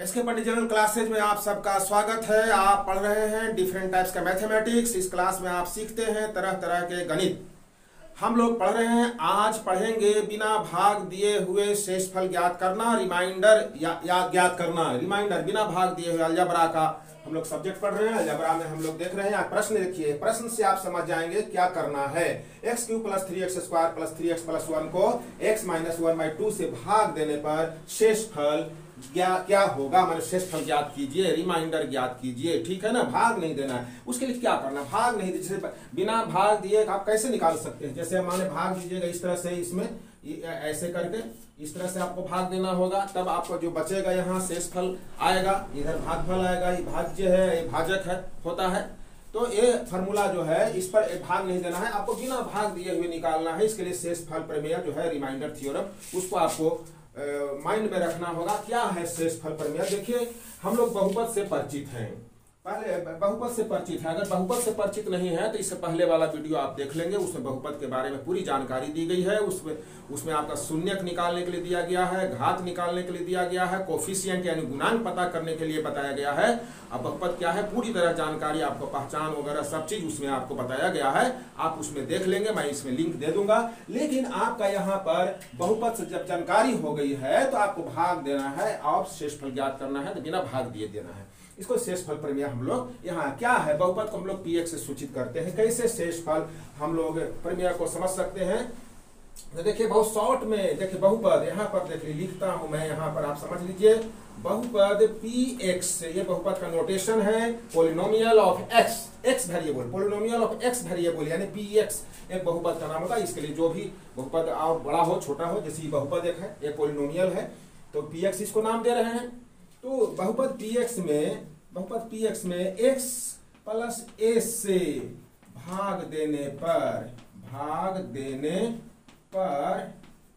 SK पंडित general classes में आप सबका स्वागत है। आप पढ़ रहे हैं डिफरेंट टाइप्स का मैथमेटिक्स। इस क्लास में आप सीखते हैं तरह तरह के गणित। हम लोग पढ़ रहे हैं, आज पढ़ेंगे बिना भाग दिए हुए शेषफल ज्ञात करना, रिमाइंडर या ज्ञात करना। रिमाइंडर बिना भाग दिए हुए अलजेब्रा का हम लोग सब्जेक्ट पढ़ रहे हैं। अलजेब्रा में हम लोग देख रहे हैं। प्रश्न देखिए, प्रश्न से आप समझ जाएंगे क्या करना है। x³ + 3x² + 3x + 1 को x - 1/2 से भाग देने पर शेषफल क्या होगा, मैंने शेषफल ज्ञात कीजिए, रिमाइंडर ज्ञात कीजिए। ठीक है ना, भाग नहीं देना है। उसके लिए क्या करना, भाग नहीं, जैसे बिना भाग दिए आप कैसे निकाल सकते हैं। जैसे माने भाग दीजिएगा इस तरह से, इसमें ऐसे करके इस तरह से आपको भाग देना होगा, तब आपको जो बचेगा यहाँ शेषफल आएगा। इधर भागफल आएगा, ये भाज्य है, ये भाजक है, होता है। तो ये फॉर्मूला जो है, इस पर भाग नहीं देना है, आपको बिना भाग दिए हुए निकालना है। इसके लिए शेषफल प्रमेय जो है, रिमाइंडर थ्योरम, उसको आपको माइंड में रखना होगा। क्या है शेषफल प्रमेय? देखिए, हम लोग बहुपद से परिचित हैं, पहले बहुपद से परिचित है। अगर बहुपद से परिचित नहीं है तो इससे पहले वाला वीडियो आप देख लेंगे, उसमें बहुपद के बारे में पूरी जानकारी दी गई है। उसमें आपका शून्यक निकालने के लिए दिया गया है, घात निकालने के लिए दिया गया है, कोफिशिएंट यानी गुणांक पता करने के लिए बताया गया है। अब बहुपद क्या है, पूरी तरह जानकारी आपको, पहचान वगैरह सब चीज उसमें आपको बताया गया है। आप उसमें देख लेंगे, मैं इसमें लिंक दे दूंगा। लेकिन आपका यहाँ पर बहुपद से जब जानकारी हो गई है तो आपको भाग देना है और शेषफल ज्ञात करना है, तो बिना भाग दिए देना है। इसको शेषफल प्रमेय हम लोग, यहाँ क्या है, बहुपद को हम लोग px से सूचित करते हैं। कैसे शेषफल हम लोग प्रमेय को समझ सकते हैं, तो देखिए बहुत शॉर्ट में देखिए, बहुपद यहाँ पर देखिए लिखता हूं मैं, यहाँ पर आप समझ लीजिए। बहुपद px, ये बहुपद का नोटेशन है, polynomial of x variable, polynomial of x variable यानी px एक बहुपद का नाम होता है। इसके लिए जो भी बहुपद और बड़ा हो छोटा हो, जैसे बहुपद एक है, एक पोलिनोमियल है, तो px इसको नाम दे रहे हैं। तो बहुपद px में x + a से भाग देने पर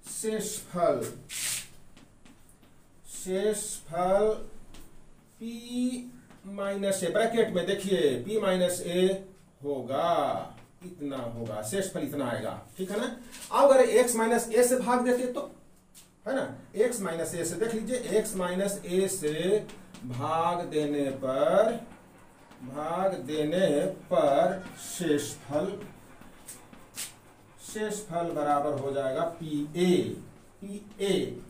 शेषफल p - a, ब्रैकेट में देखिए p - a होगा, इतना होगा, शेषफल इतना आएगा। ठीक है ना। अब अगर x - a से भाग देते तो, है ना, x - a से देख लीजिए, x - a से भाग देने पर शेषफल बराबर हो जाएगा PA।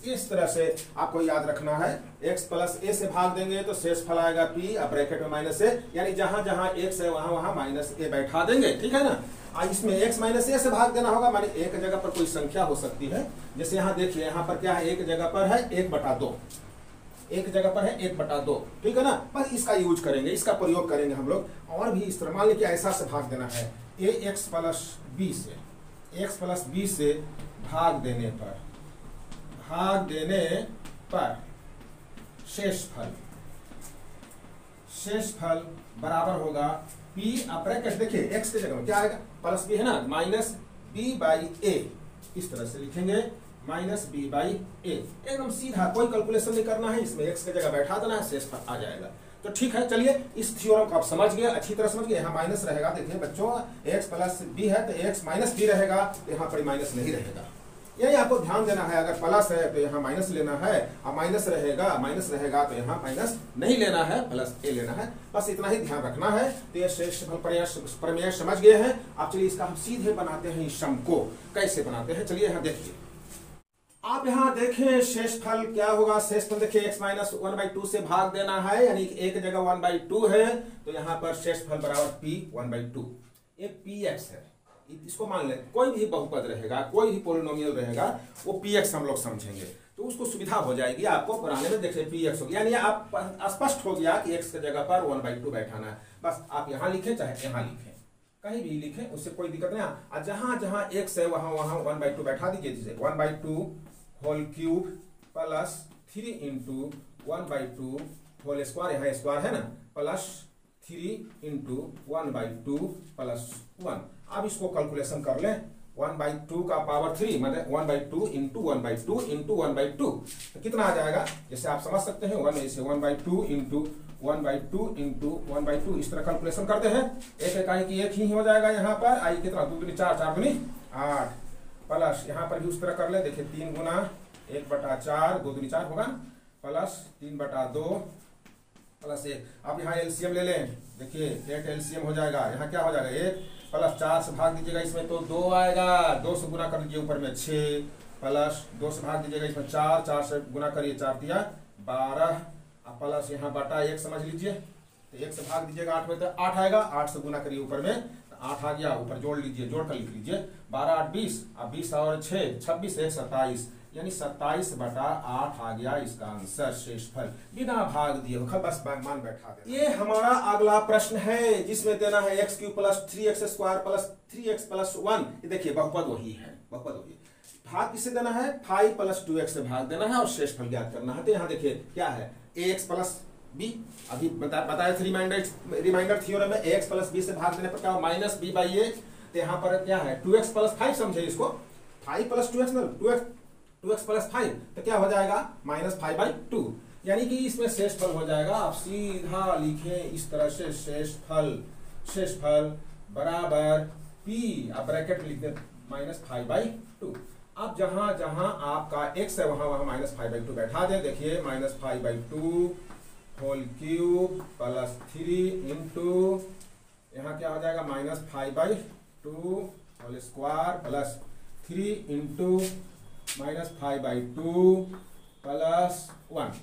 इस तरह से आपको याद रखना है। x + a से भाग देंगे तो शेषफल आएगा P, अब ब्रैकेट में -a, यानी जहां जहां x है वहां -a बैठा देंगे। ठीक है ना। इसमें x - a से भाग देना होगा, माने एक जगह पर कोई संख्या हो सकती है। जैसे यहाँ देखिए, यहाँ पर क्या है, एक जगह पर है 1/2, एक जगह पर है 1/2। ठीक है ना। बस इसका यूज करेंगे, इसका प्रयोग करेंगे हम लोग। और भी इस तरह मान लीजिए ऐसा से भाग देना है, ax + b से, x + b से भाग देने पर शेषफल बराबर होगा p, ब्रैकेट देखिए x के जगह में क्या आएगा, +b है ना, -b/a, इस तरह से लिखेंगे, -b/a। एकदम सीधा, कोई कैलकुलेशन नहीं करना है, इसमें x की जगह बैठा देना है, शेषफल आ जाएगा। तो ठीक है, चलिए इस थ्योरम को आप समझ गए, अच्छी तरह समझ गए। यहाँ माइनस रहेगा, देखिए बच्चों, x + b है तो x - b रहेगा, तो यहाँ पर माइनस नहीं रहेगा। यही आपको ध्यान देना है। अगर प्लस है तो यहाँ माइनस लेना है, और माइनस रहेगा तो यहाँ माइनस नहीं लेना है, +a लेना है। बस इतना ही ध्यान रखना है। तो ये शेषफल प्रमेय समझ गए हैं। अब चलिए इसका हम सीधे बनाते हैं, इस सम को कैसे बनाते हैं, चलिए यहाँ देखिए। आप यहाँ देखें शेषफल क्या होगा। शेषफल देखिए x - 1/2 से भाग देना है, यानी एक जगह 1/2 है, तो यहाँ पर शेषफल बराबर p 1/2। एक px है, इसको मान लें। कोई भी बहुपद रहेगा, कोई भी पोलिनोमियल रहेगा, वो px हम लोग समझेंगे, तो उसको सुविधा हो जाएगी आपको बनाने में। देखिए px हो गया, यानी आप स्पष्ट हो गया कि x की जगह पर 1/2 बैठाना है। बस आप यहाँ लिखें चाहे यहाँ लिखें, कहीं भी लिखें, उससे कोई दिक्कत नहीं। और जहां जहां x है वहां 1/2 बैठा दीजिए। जैसे 1/2 होल क्यूब + 3 × 1/2 होल स्क्वायर, यहाँ स्क्वायर है ना, +3 × 1/2 + 1। अब इसको कैलकुलेशन कर लें, 1/2 का पावर 3 मतलब 1/2 × 1/2 × 1/2, तो कितना आ जाएगा, जैसे आप समझ सकते हैं 1/2 × 1/2 × 1/2, इस तरह कैलकुलेशन करते हैं। एक इकाई की एक ही हो जाएगा। यहाँ पर आई कितना, 2 दूनी 4, 4 दूनी 8, प्लस यहाँ पर भी उस तरह कर ले, देखिए 3 × 1/4, 2 दूनी 4 होगा, प्लस 3/2 प्लस 1। अब यहाँ एलसीएम ले लें, देखिए 8 एलसीएम हो जाएगा। यहाँ क्या हो जाएगा 1 प्लस 4 से भाग दीजिएगा इसमें तो 2 आएगा, 2 से गुना कर दीजिए ऊपर में 6 प्लस 2 से भाग दीजिएगा इसमें 4, 4 से गुना करिए 4 दिया 12 प्लस यहाँ बटा 1 समझ लीजिए, तो 1 से भाग दीजिएगा 8 में तो 8 आएगा, 8 से गुना करिए ऊपर में तो 8 आ गया, ऊपर जोड़ लीजिए, जोड़ कर लिख लीजिए 12 8 20, अब 20 और 6 26 1 27, यानी 27/8 आ गया इसका आंसर शेषफल बिना भाग दिए। बस मान बैठा दे। ये हमारा अगला प्रश्न है जिसमें देना है x³ plus 3x² plus 3x plus 1। ये देखिए बहुपद वही है, बहुपद वही। भाग किससे देना है 5 प्लस 2x से भाग देना है और शेषफल ज्ञात करना है। तो यहाँ देखिए क्या है ax प्लस b, अभी बताया था रिमाइंडर थ्योरम में ax प्लस b से भाग देने पर क्या माइनस b/a। तो यहाँ पर क्या है 2x प्लस 5 समझे इसको, 5 प्लस 2x ना 2x प्लस 5 तो क्या हो जाएगा -5/2, यानी कि इसमें शेषफल हो जाएगा। आप सीधा लिखें इस तरह से शेषफल बराबर p, आप ब्रैकेट लिख दें -5/2। अब जहां जहां आपका x है वहां -5/2 बैठा दें। देखिए -5/2 होल क्यूब प्लस 3 इंटू यहाँ क्या हो जाएगा -5/2 whole square plus 3 into -5/2 plus 1।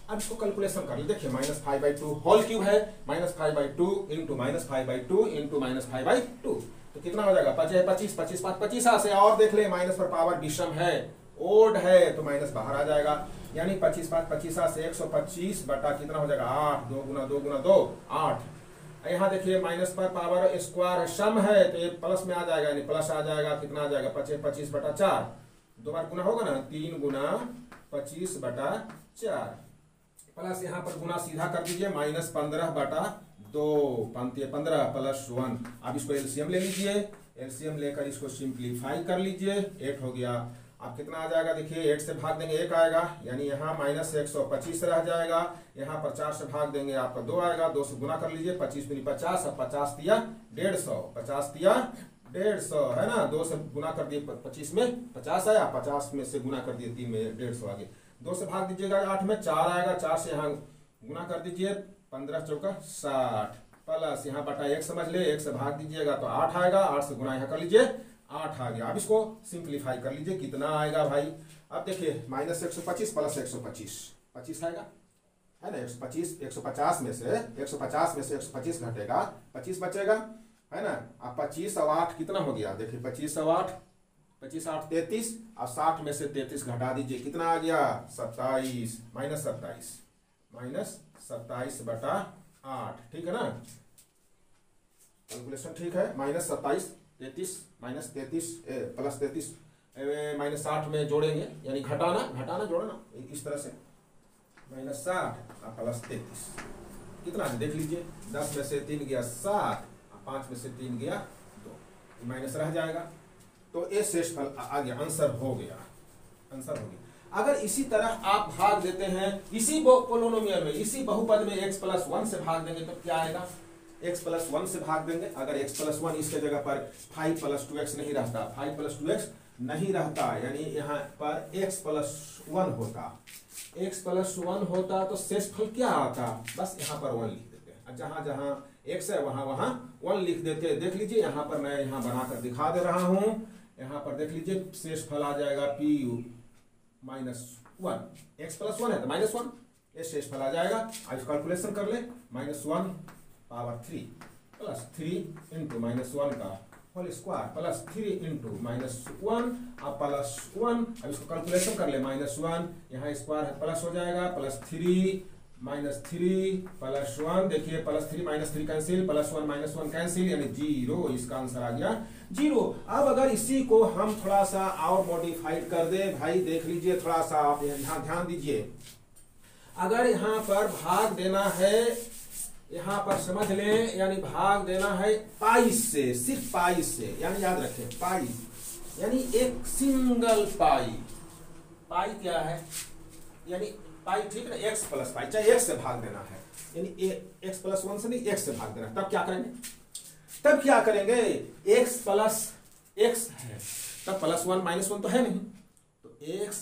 अब इसको कैलकुलेशन कर लीजिए। देखिए -5/2 होल क्यूब है, -5/2 इंटू -5/2 इंटू -5/2 तो कितना हो जाएगा 25 25 5 25 से। और देख ले माइनस पर पावर विषम है, ओड है तो माइनस बाहर आ जाएगा, यानी 25 5 25 से 125 बटा कितना हो जाएगा 8, 2 गुना 2 गुना 2 8। यहाँ देखिए माइनस पर पावर स्क्वायर सम है तो ये प्लस में आ जाएगा, यानी प्लस आ जाएगा, कितना आ जाएगा 25 बटा 4, 2 बार गुना होगा ना 3 गुना 25 बटा 4 प्लस यहाँ पर गुना सीधा कर दीजिए -15/2 15 प्लस 1। अब इसको एलसीएम ले लीजिए, एलसीएम लेकर इसको सिंप्लीफाई कर लीजिए, 8 हो गया। अब कितना आ जाएगा देखिए 8 से भाग देंगे 1 आएगा, यानी यहाँ -125 रह जाएगा, यहाँ पर 4 से भाग देंगे आपका 2 आएगा, 2 से गुना कर लीजिए 25 दूनी 50, अब 50 दिया 150, 50 दिया 150 है ना, 2 से गुना कर दिए 25 में 50 आया, 50 में से गुना कर दिए 3 में 150 आगे, 2 से भाग दीजिएगा 8 में 4 आएगा, 4 से यहाँ गुना कर दीजिए 15 चौका 60 प्लस यहाँ बटा 1 समझ ले, 1 से भाग दीजिएगा तो 8 आएगा, 8 से गुना यहाँ कर लीजिए 8 आ गया। अब इसको सिंप्लीफाई कर लीजिए, कितना आएगा भाई। अब देखिए -125 प्लस 125 25 आएगा है ना, 150 में से 125 घटेगा 25 बचेगा है ना। अब 25 और 8 कितना हो गया देखिए 25 और 8 25 8 33 और 60 में से 33 घटा दीजिए, कितना आ गया 27 -27/8, ठीक है ना, कैलकुलेशन ठीक है। -27 33 -33 प्लस 33 -60 में जोड़ेंगे, यानी घटाना जोड़ना इस तरह से -60 प्लस 33 कितना है देख लीजिए, 10 में से 3 गया 7, 5 में से 3 गया 2, माइनस रह जाएगा, तो ये शेषफल आ गया, आंसर हो गया। अगर इसी तरह आप भाग देते हैं इसी पोलिनोमियल में, इसी बहुपद में x प्लस 1 से भाग देंगे तो क्या आएगा, x प्लस 1 से भाग देंगे। अगर x प्लस 1 इसके जगह पर 5 प्लस 2x नहीं रहता, 5 प्लस 2x नहीं रहता, यानी यहाँ पर x प्लस 1 होता, x प्लस 1 होता तो शेषफल क्या आता, बस यहाँ पर 1 लिख देते हैं, जहां जहां x है वहां 1 लिख देते हैं। देख लीजिए यहाँ पर मैं यहाँ बनाकर दिखा दे रहा हूं, यहाँ पर देख लीजिए शेषफल आ जाएगा p -1, x प्लस 1 है तो -1, ये शेषफल आ जाएगा। आज कैलकुलेशन कर ले, -1 पावर 3 प्लस 3 इंटू -1 का होल स्क्वायर प्लस 3 इंटू -1 अब प्लस 1। अब इसको कैलकुलेशन कर ले, -1 यहाँ स्क्वायर है प्लस हो जाएगा, प्लस 3 -3 प्लस 1, देखिए प्लस 3 -3 कैंसिल, प्लस 1 -1 कैंसिल, यानी 0, इसका आंसर आ गया 0। अब अगर इसी को हम थोड़ा सा और मॉडिफाइड कर दे भाई, देख लीजिए थोड़ा सा आप यहाँ ध्यान दीजिए, अगर यहाँ पर भाग देना है, यहाँ पर समझ लें, यानी भाग देना है पाई से, सिर्फ पाई से, यानी याद रखें पाई, यानी एक सिंगल पाई। पाई क्या है, यानी पाई ठीक है, x प्लस पाई, चाहे x से भाग देना है, यानी x प्लस 1 से नहीं x से भाग देना। तब क्या करेंगे, x प्लस x है, तब प्लस 1 -1 तो है नहीं, तो x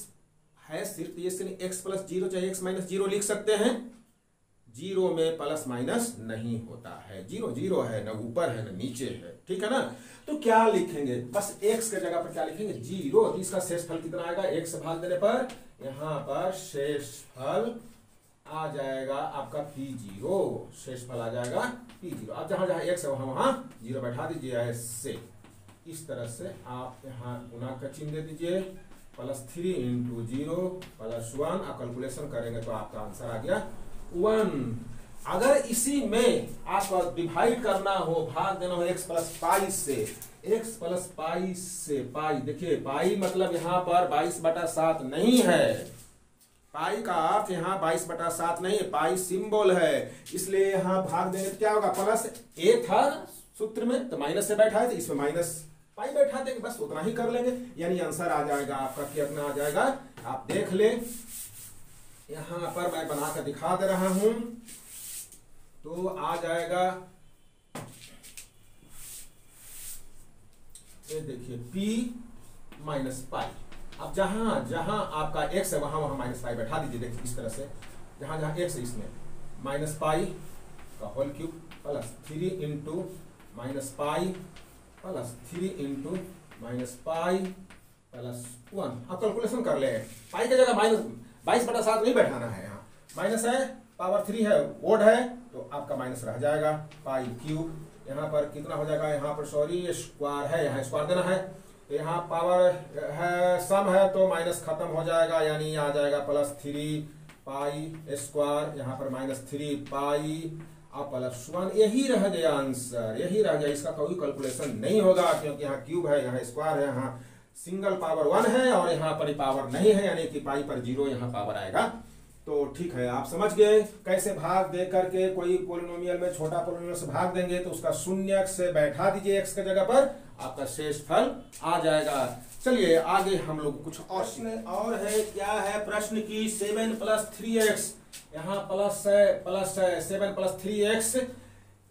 है सिर्फ ये सिर्फ x प्लस जीरो चाहे x माइनस जीरो लिख सकते हैं। जीरो में प्लस माइनस नहीं होता है, जीरो जीरो है, ना ऊपर है ना नीचे है, ठीक है ना। तो क्या लिखेंगे, बस x के जगह पर क्या लिखेंगे, जीरो। तो इसका शेषफल कितना आएगा, x से भाग देने पर यहाँ पर शेषफल आ जाएगा आपका p0, शेषफल आ जाएगा p0। अब जहां जहां x है वहां वहां जीरो बैठा दीजिए ऐसे। इस तरह से आप यहाँ गुना का चिन्ह दे दीजिए, +3 इंटू 0 +1। आप कैलकुलेशन करेंगे तो आपका आंसर आ गया 1। अगर इसी में आपको डिवाइड करना हो, भाग देना हो x प्लस पाई से, x प्लस पाई से पाई, देखिए पाई मतलब यहाँ पर 22/7 नहीं है। पाई का अर्थ यहाँ 22/7 नहीं है, पाई सिंबल है, इसलिए यहाँ भाग देंगे तो क्या होगा, प्लस a था सूत्र में तो माइनस से बैठा है, तो इसमें माइनस पाई बैठा देंगे, बस उतना ही कर लेंगे। यानी आंसर आ जाएगा आपका कितना आ जाएगा, आप देख ले। यहां पर मैं बना कर दिखा दे रहा हूं, तो आ जाएगा, ये देखिए p माइनस पाई। अब जहां जहां आपका x है वहां वहां माइनस पाई बैठा दीजिए। देखिए इस तरह से जहां जहां x है इसमें माइनस पाई का whole cube +3 into minus pi +3 into minus pi +1। अब कैलकुलेशन कर ले, पाई की जगह माइनस 22/7 नहीं बैठाना है, यहाँ माइनस है, पावर 3 है, ओड है, तो आपका माइनस रह जाएगा पाई क्यूब। यहाँ पर कितना हो जाएगा, यहाँ पर सॉरी स्क्वायर है, यहाँ स्क्वायर देना है, तो यहाँ पावर है सम है तो माइनस खत्म हो जाएगा, यानी आ जाएगा +3 पाई स्क्वायर, यहाँ पर -3 पाई और +1। यही रह गया आंसर, यही रह गया, इसका कोई कैलकुलेशन नहीं होगा क्योंकि यहाँ क्यूब है, यहाँ स्क्वायर है, यहाँ सिंगल पावर 1 है और यहाँ पर पावर नहीं है, यानी कि पाई पर 0 यहाँ पावर आएगा। तो ठीक है, आप समझ गए कैसे भाग दे करके कोई पोलिनोमियल में छोटा पोलिनोमियल से भाग देंगे तो उसका शून्य से बैठा दीजिए x के जगह पर, आपका शेषफल आ जाएगा। चलिए आगे हम लोग कुछ और है, क्या है प्रश्न की 7 + 3x, यहाँ प्लस है 7 + 3x,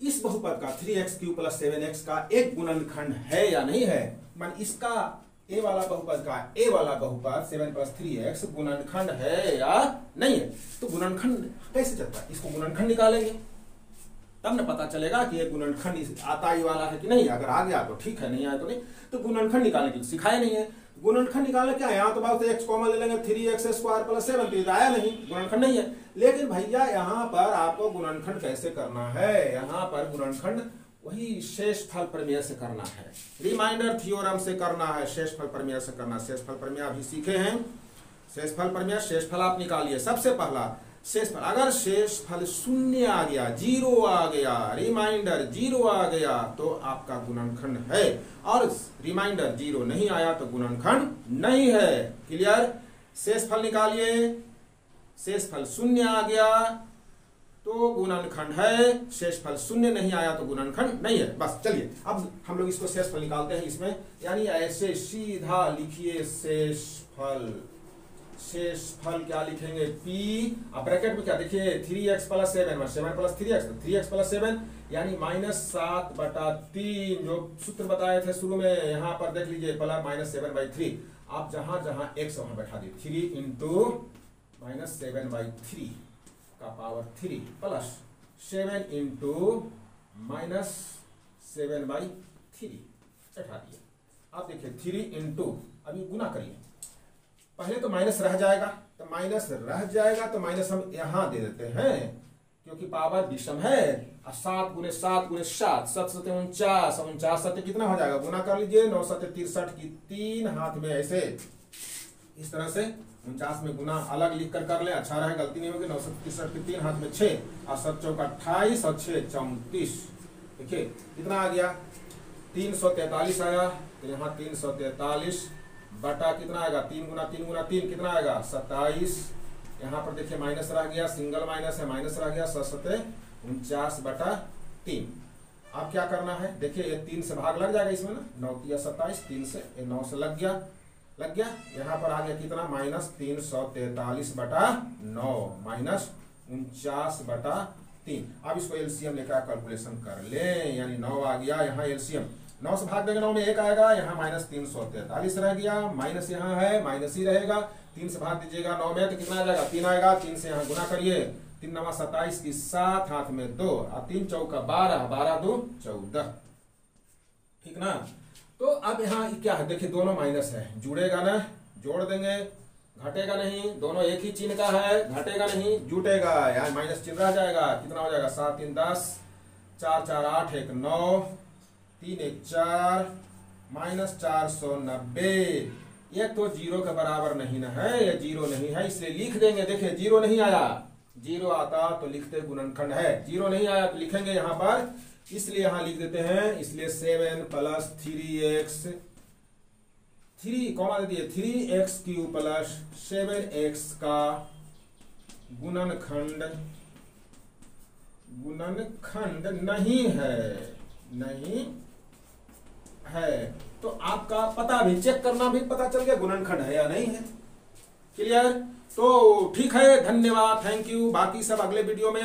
इस बहुपद का 3x³ + 7x का एक गुणनखंड है या नहीं है। मान इसका a वाला बहुपद का a वाला बहुपद 7 + 3x गुणनखंड है या नहीं है। तो गुणनखंड कैसे चलता है, इसको गुणनखंड निकालेंगे तब न पता चलेगा कि ये गुणनखंड आता ही वाला है कि नहीं। अगर आ गया तो ठीक है, नहीं आया तो नहीं। तो गुणनखंड निकालने के लिए सिखाया नहीं है। गुणनखंड निकालना क्या है, यहाँ तो बात x कॉमन ले लेंगे, 3x² + 7, तो आया नहीं, गुणनखंड नहीं है। लेकिन भैया यहाँ पर आपको गुणनखंड कैसे करना है, यहाँ पर गुणनखंड वही शेषफल प्रमेय से करना है, रिमाइंडर थ्योरम से करना है, शेषफल प्रमेय से करना। शेषफल प्रमेय अभी सीखे हैं, शेषफल प्रमेय। शेषफल आप निकालिए, सबसे पहला शेषफल, अगर शेषफल 0 आ गया, 0 आ गया, रिमाइंडर 0 आ गया तो आपका गुणनखंड है, और रिमाइंडर 0 नहीं आया तो गुणनखंड नहीं है। क्लियर। शेषफल निकालिए, शेषफल 0 आ गया तो गुणनखंड है, शेषफल 0 नहीं आया तो गुणनखंड नहीं है। बस चलिए अब हम लोग इसको शेषफल निकालते हैं इसमें, यानी ऐसे सीधा लिखिए शेषफल। शेषफल क्या लिखेंगे, p, अब ब्रैकेट में क्या देखिए 3x + 7, 7 + 3x, 3x + 7 यानी -7/3, जो सूत्र बताए थे शुरू में, यहाँ पर देख लीजिए -7/3। आप जहां जहां x वहां बैठा दिए, 3 इंटू -7/3 का पावर 3 प्लस 7 इंटू -7/3 बैठा दिए। आप देखिए 3 इंटू, अभी गुना करिए, पहले तो माइनस रह जाएगा, तो माइनस रह जाएगा तो माइनस हम यहां दे देते हैं क्योंकि पावर विषम है। 7 × 7 × 7, 7 × 7 49, 49 7 कितना हो जाएगा, गुना कर लीजिए, 9 7 63 की 3 हाथ में ऐसे इस तरह से 49 में गुना अलग लिख कर ले, अच्छा रहे, गलती नहीं होगी। 9 7 63 की 3 हाथ में 6 और 7 × 4 = 28 और 6 = 34। देखिए कितना आ गया, 343 आया, तो यहाँ 343 बटा कितना आएगा, 3 × 3 × 3 कितना आएगा 27। यहाँ पर देखिए माइनस रह गया, सिंगल माइनस है, माइनस रह गया, 7 7 49/3। अब क्या करना है, देखिए ये 3 से भाग लग जाएगा इसमें ना, 9 × 27, 3 से 9 से लग गया। यहाँ पर आ गया कितना, -343/9 -49/3। अब इसको एलसीएम लेकर कैलकुलेशन कर ले, यानी 9 आ गया, यहाँ एलसीएम 9 से भाग देंगे 9 में 1 आएगा, यहाँ -343 रह गया, माइनस यहाँ है, माइनस ही रहेगा। 3 से भाग दीजिएगा 9 में तो कितना आ जाएगा, 3 आएगा। 3 से यहाँ गुना करिए, 3 9 27 की 7, हाथ में 2 और 3 चौका 12, 12 2 14, ठीक ना। तो अब यहाँ क्या है, देखिए दोनों माइनस है, जुड़ेगा ना, जोड़ देंगे, घटेगा नहीं, दोनों एक ही चिन्ह का है, घटेगा नहीं, जुटेगा, यहाँ माइनस चिन्ह रह जाएगा। कितना हो जाएगा, 7 3 10, 4 4 8 1 9, 3 1 4, -490। ये तो जीरो के बराबर नहीं ना है, ये जीरो नहीं है, इसलिए लिख देंगे। देखिए जीरो नहीं आया, जीरो आता तो लिखते गुणनखंड है, जीरो नहीं आया तो लिखेंगे यहाँ पर, इसलिए यहाँ लिख देते हैं। इसलिए 7 + 3x, 3 कॉमा दे दिए, 3x³ + 7x का गुणनखंड नहीं है, नहीं है। तो आपका पता भी चेक करना भी पता चल गया गुणनखंड है या नहीं है। क्लियर? तो ठीक है, धन्यवाद, थैंक यू। बाकी सब अगले वीडियो में